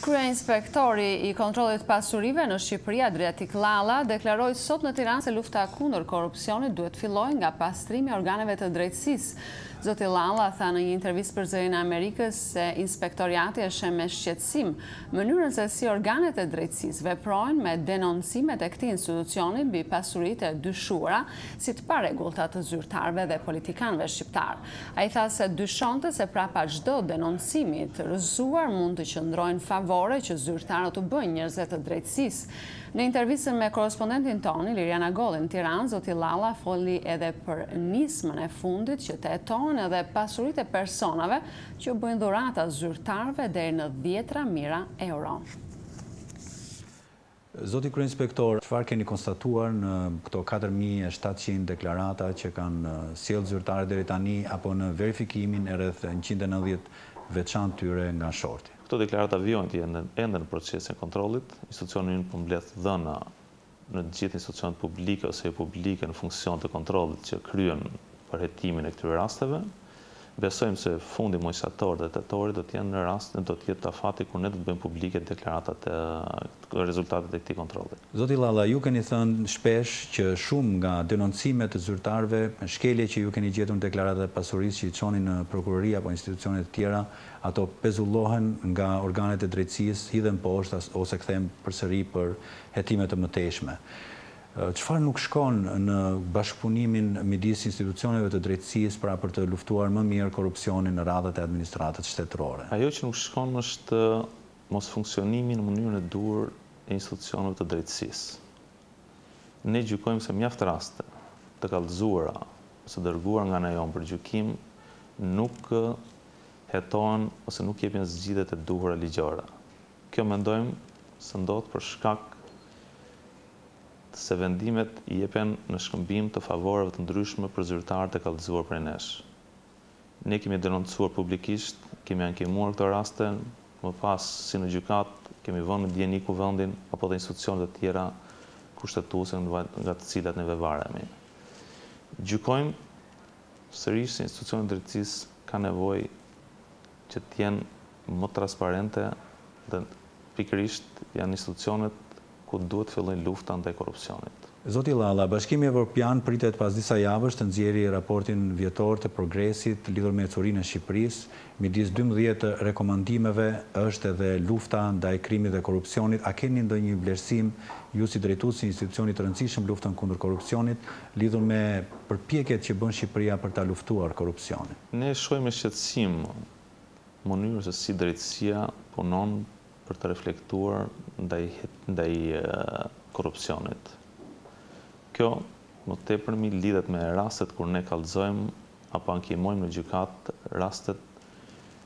Kryeinspektori I kontrollit pasurive në Shqipëri Adriatik Llalla deklaroi sot në Tiranë se lufta kundër korrupsionit duhet fillojë nga pastrimi I organeve të drejtësisë. Zoti Llalla tha në një intervistë për Zërin e Amerikës se inspektoriati e sheh me shqetësim mënyrën se si organet e drejtësisë veprojnë me denoncimet e këtij institucioni mbi pasuritë e dyshuara si të parregullta të zyrtarëve dhe politikanëve shqiptar. Ai tha se dyshonte se prapa çdo denoncimi të rrëzuar mund të qëndrojnë favore që zyrtarët u bëjnë njerëz të drejtësisë. Në intervistën me korrespondentin tonë Liriana Golli në Tiranë, zoti Llalla foli edhe për nismën e fundit që tetohen edhe pasuritë e personave që u bëjnë dhurata zyrtarëve deri në 10.000 euro. Zoti Kryeinspektor, çfarë keni konstatuar në këto 4.700 deklarata që kanë sjellë zyrtarët deri tani apo në verifikimin e rreth 190 veçantë tyre nga shorti? Këto deklarata vijojnë të jenë ende në procesin e kontrollit. Institucioni ynë po mbledh dhëna në të gjithë institucionet publike ose publike në funksion të kontrollit që kryen përhetimin e këtyre rasteve. Besojmë se fundi muaj shtator dhe tetor do të jenë në rastin do të jetë afati kur ne do të bëjmë publike deklaratat e rezultatet e këtij kontrolli. Zoti Llalla, ju keni thënë shpesh që shumë nga denoncimet të zyrtarëve, shkelje që ju keni gjetur në deklaratat e pasurisë që I çonin në prokurori apo institucione të tjera, ato pezullohen nga organet e drejtësisë, hidhen poshtë ose kthehen përsëri për hetime të mëtejshme. Çfarë nuk shkon në bashkëpunimin midis institucioneve të drejtësisë për të luftuar më mirë korrupsionin në radhët e administratës shtetërore? Ajo që nuk shkon është mos funksionimi në mënyrën e duhur e institucioneve të drejtësisë. Ne gjykojmë se mjaft raste të kallëzuara ose dërguar nga ne jon për gjykim nuk hetohen ose nuk jepin zgjidhjet e duhura ligjore. Kjo mendojmë se ndodh për shkak se vendimet I jepen në shkëmbim të favoreve të ndryshme për zyrtarët e kallëzuar prej nesh. Ne kemi denoncuar publikisht, kemi ankemuar këto raste, më pas si në gjykat kemi vënë në dieni kuvendin apo dhe institucionet të tjera kushtetuese nga të cilat ne vevaremi. Gjykojmë sërish se institucionet e drejtësisë ka nevojë që të jenë më transparente dhe pikërisht janë institucionet ku duhet fillojnë lufta ndaj korrupsionit. Zoti Llalla, Bashkimi Evropian pritet pas disa javësh të nxjerrë raportin vjetor të progresit lidhur me ecurinë e Shqipërisë. Midis 12 rekomandimeve është edhe lufta ndaj krimit dhe korrupsionit. A keni ndonjë vlerësim ju si drejtues I institucionit të rëndësishëm luftën kundër korrupsionit lidhur me përpjekjet që bën Shqipëria për ta luftuar korrupsionin? Ne shohim me shqetësim mënyrën se si drejtësia punon për të reflektuar ndaj korrupsionit. Kjo më tepërmi lidhet me rastet kur ne kallëzojmë apo ankimojmë në gjykat rastet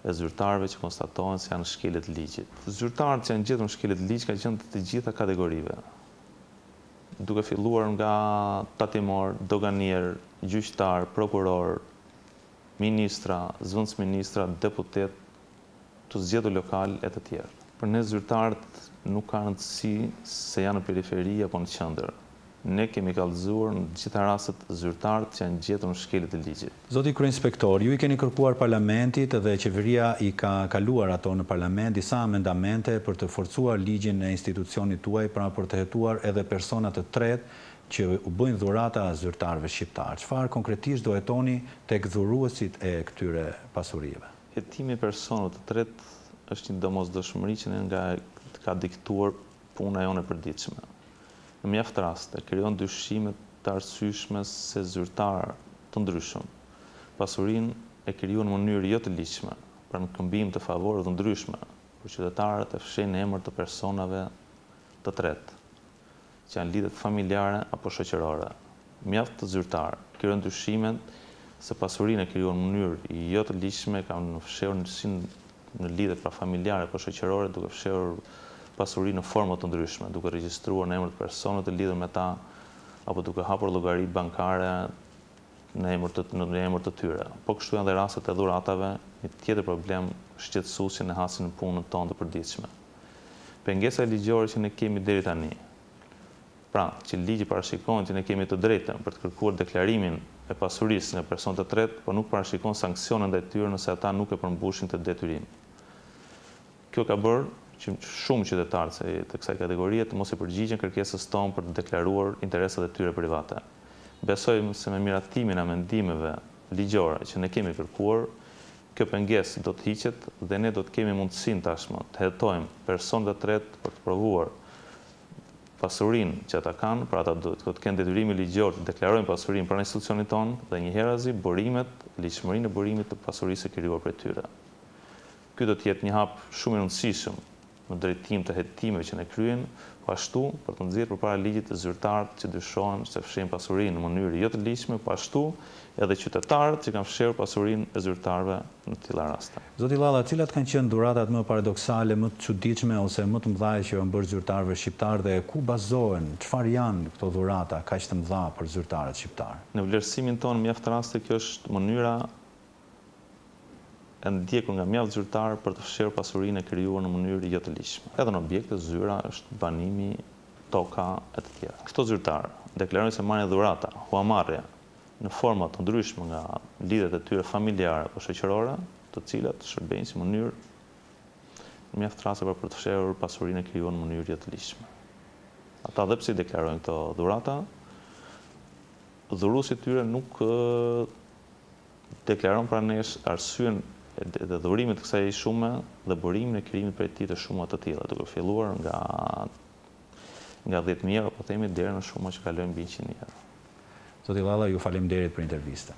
e zyrtarëve që konstatohen se janë shkelje të ligjit. Zyrtarët që janë gjetur në shkelje të ligjit kanë qenë të gjitha kategorive, duke filluar nga tatimor, doganier, gjyqtar, prokuror, ministra, zëvendësministra, deputet, të zgjedhur lokal e të tjerë. Për ne zyrtarët nuk ka rëndësi se janë në periferi apo në qendër. Ne kemi kallëzuar në gjitha rastet zyrtarët që janë gjetur në shkelje të ligjit. Zoti Kryeinspektor, ju I keni kërkuar parlamentit dhe qeveria I ka kaluar ato në parlament disa amendamente për të forcuar ligjin e institucionit tuaj pra për të hetuar edhe persona të tretë që u bëjnë dhurata zyrtarëve shqiptar. Çfarë konkretisht do hetoni tek dhuruesit e këtyre pasurive? Hetimi i personave të tretë është një domosdoshmëri që nga ka diktuar puna jone e përditshme. Në mjaft raste krijon dyshime të arsyeshme se zyrtar të ndryshëm pasurinë e krijuan në mënyrë jo të ligjshme për në këmbim të favoreve të ndryshme, por qytetarët e fshin në emër të personave të tretë që janë lidhje familjare apo shoqërore. Mjaft të zyrtar krijojnë dyshimet se pasurinë e krijuan në mënyrë jo të ligjshme kanë fshehur në lidhje pra familjare apo shoqërore duke fshehur pasurinë në forma të ndryshme, duke regjistruar në emër të personave të lidhur me ta apo duke hapur llogari bankare në emër të tyre. Po kështu janë dhe rastet e dhuratave, një tjetër problem shqetësues që ne hasin në punën tonë të përditshme. Pengesa ligjore që ne kemi deri tani. Pra, që ligji parashikon që ne kemi të drejtën për të kërkuar deklarimin e pasurisë nga personat të tretë, por nuk parashikon sanksione ndaj tyre nëse ata nuk e përmbushin të detyrim. Kjo ka bërë shumë qytetarë të kësaj kategorie të mos i përgjigjen kërkesës tonë për të deklaruar interesat e tyre private. Besojmë se me miratimin e mendimeve ligjore që ne kemi kërkuar, kjo pengesë do të hiqet dhe ne do të kemi mundësinë tashmë të hetojmë personë të tretë për të provuar pasurinë që ata kanë, pra ata do të kenë detyrimi ligjor të deklarojnë pasurinë pranë institucionit tonë dhe njëherëzi ligjshmërinë e burimit të pasurisë së krijuar prej tyre. Ky do të jetë një hap shumë i rëndësishëm në drejtim të hetimeve që ne kryejmë, po ashtu për të nxjerrë përpara ligjit të zyrtarët që dyshohen se fshin pasurinë në mënyrë jo të ligjshme, po ashtu edhe qytetarët që kanë fshirë pasurinë e zyrtarëve në të tilla raste. Zoti Llalla, cilat kanë qenë dhuratat më paradoksale, më të çuditshme ose më të mëdha që janë bërë zyrtarëve shqiptar dhe ku bazohen, çfarë janë këto dhurata kaq të mëdha për zyrtarët shqiptar? Në vlerësimin tonë mjaft raste kjo është mënyra e ndjekur nga mjaft zyrtarë për të fshirë pasurinë e krijuar në mënyrë jo të ligjshme. Edhe në objekte zyra është banimi, toka e të tjera. Këto zyrtarë deklarojnë se marrin dhurata, huamarrje në forma të ndryshme nga lidhjet e tyre familjare apo shoqërore, të cilat shërbejnë si mënyrë në mjaft raste për të fshirë pasurinë e krijuar në mënyrë jo të ligjshme. Ata dhe pse deklarojnë këto dhurata, dhuruesi i tyre nuk deklaron pranesh arsyen dhe dhurimit të kësaj shume dhe burimin e krijimit prej tij të shuma të tilla, duke filluar nga 10.000 euro, po themi deri në shuma që kalojnë mbi 100.000 euro. Zoti Llalla, ju faleminderit për intervistën.